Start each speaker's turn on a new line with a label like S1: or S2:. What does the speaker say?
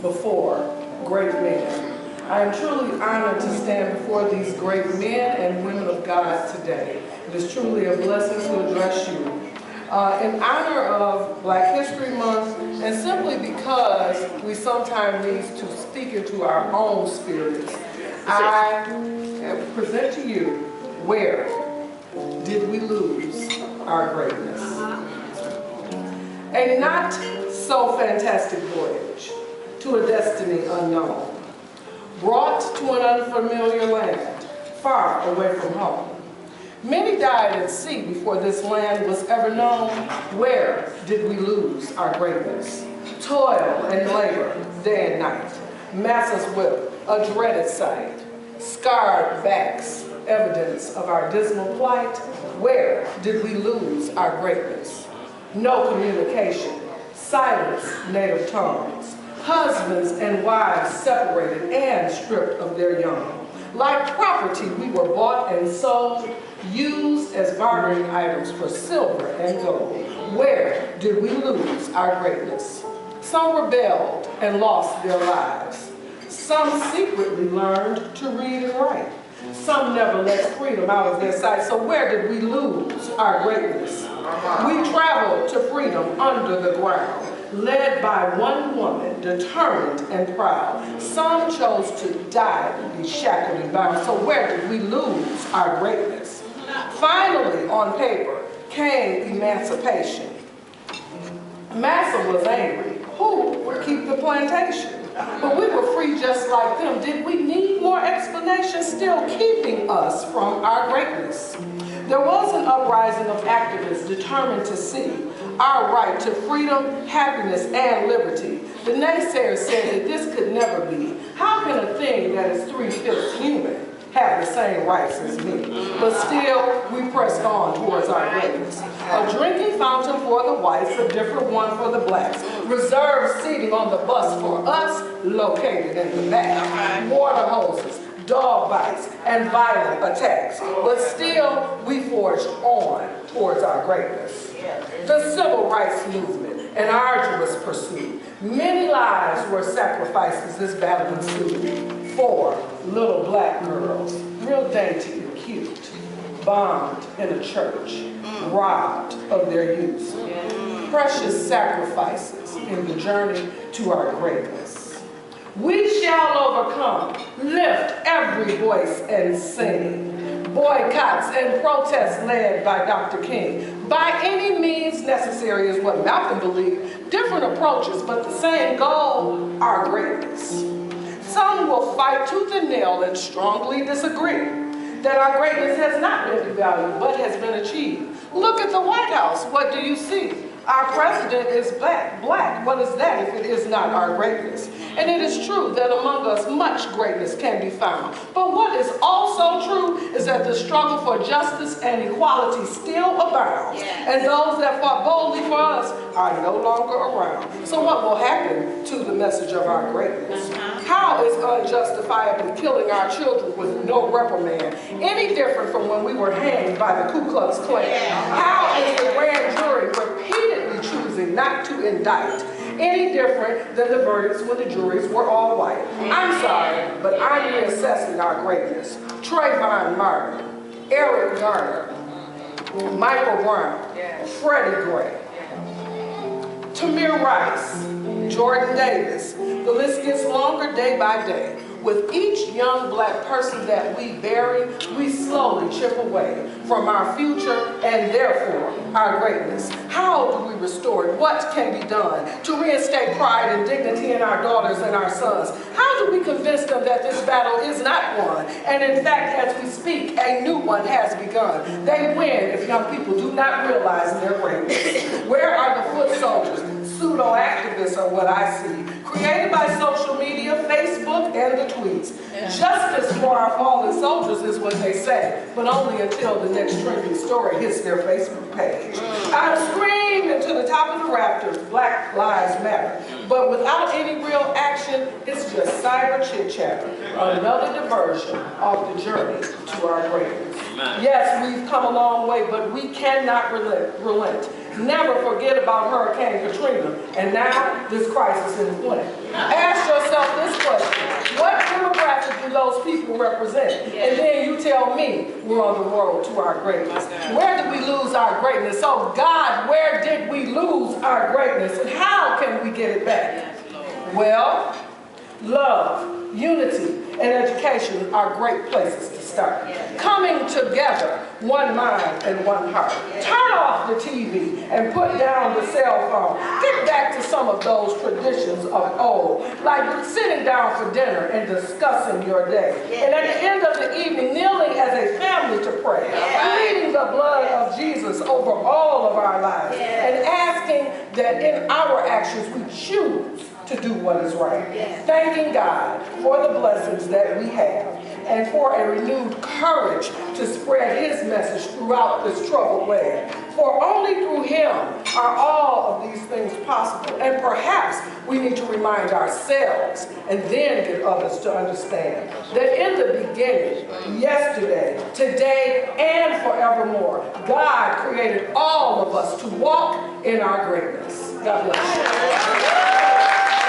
S1: before great men. I am truly honored to stand before these great men and women of God today. It is truly a blessing to address you. In honor of Black History Month, and simply because we sometimes need to speak into our own spirits, I present to you, Where Did We Lose Our Greatness? A not so fantastic voyage to a destiny unknown, brought to an unfamiliar land, far away from home. Many died at sea before this land was ever known. Where did we lose our greatness? Toil and labor, day and night. Masses whip, a dreaded sight. Scarred backs, evidence of our dismal plight. Where did we lose our greatness? No communication, silence, native tongues. Husbands and wives separated and stripped of their young. Like property, we were bought and sold, used as bartering items for silver and gold. Where did we lose our greatness? Some rebelled and lost their lives. Some secretly learned to read and write. Some never let freedom out of their sight. So where did we lose our greatness? We traveled to freedom under the ground, led by one woman, determined and proud. Some chose to die to be shackled and bound. So where did we lose our greatness? Finally, on paper, came emancipation. Massa was angry. Who would keep the plantation? But we were free just like them. Did we need more explanation still keeping us from our greatness? There was an uprising of activists determined to see our right to freedom, happiness, and liberty. The naysayers said that this could never be. How can a thing that is 3/5 human have the same rights as me? But still, we pressed on towards our greatness. A drinking fountain for the whites, a different one for the blacks. Reserved seating on the bus for us, located in the back. Water hoses, dog bites, and violent attacks. But still, we forged on towards our greatness. The civil rights movement, an arduous pursuit. Many lives were sacrificed as this battle ensued. 4 little black girls, real dainty and cute, bombed in a church, robbed of their youth. Precious sacrifices in the journey to our greatness. We shall overcome, lift every voice and sing. Boycotts and protests led by Dr. King. By any means necessary is what Malcolm believed. Different approaches, but the same goal, our greatness. Some will fight tooth and nail and strongly disagree that our greatness has not been devalued, but has been achieved. Look at the White House. What do you see? Our president is black. What is that if it is not our greatness? And it is true that among us much greatness can be found. But what is also true is that the struggle for justice and equality still abounds. And those that fought boldly for us are no longer around. So what will happen to the message of our greatness? How is unjustifiably killing our children with no reprimand any different from when we were hanged by the Ku Klux Klan? How is the grand jury repeatedly choosing not to indict any different than the verdicts when the juries were all white? I'm sorry, but I'm reassessing our greatness. Trayvon Martin, Eric Garner, Michael Brown, Freddie Gray, Tamir Rice, Jordan Davis. The list gets longer day by day. With each young black person that we bury, we slowly chip away from our future and therefore our greatness. How do we restore it? What can be done to reinstate pride and dignity in our daughters and our sons? How do we convince them that this battle is not won? And in fact, as we speak, a new one has begun. They win if young people do not realize their greatness. Where are the foot soldiers? Pseudo-activists are what I see, created by social media, Facebook, and the tweets. Justice for our fallen soldiers is what they say, but only until the next trending story hits their Facebook page. I'm screaming to the top of the rafters, Black Lives Matter, but without any real action, it's just cyber chit-chat, another diversion off the journey to our greatness. Yes, we've come a long way, but we cannot relent. Never forget about Hurricane Katrina, and now this crisis in Flint. Ask people represent. And then you tell me we're on the road to our greatness. Where did we lose our greatness? Oh God, where did we lose our greatness? And how can we get it back? Well, love, unity, and education are great places to start. Coming together, one mind and one heart. Turn off the TV and put down the cell phone. Get back to some of those traditions of old, like sitting down for dinner and discussing your day. And at the end of the evening, kneeling as a family to pray, pleading the blood of Jesus over all of our lives, and asking that in our actions we choose to do what is right. Thanking God for the blessings that we have and for a renewed courage to spread his message throughout this troubled land. For only through him are all of these things possible. And perhaps we need to remind ourselves and then get others to understand that in the beginning, yesterday, today, and forevermore, God created all of us to walk in our greatness. God bless you.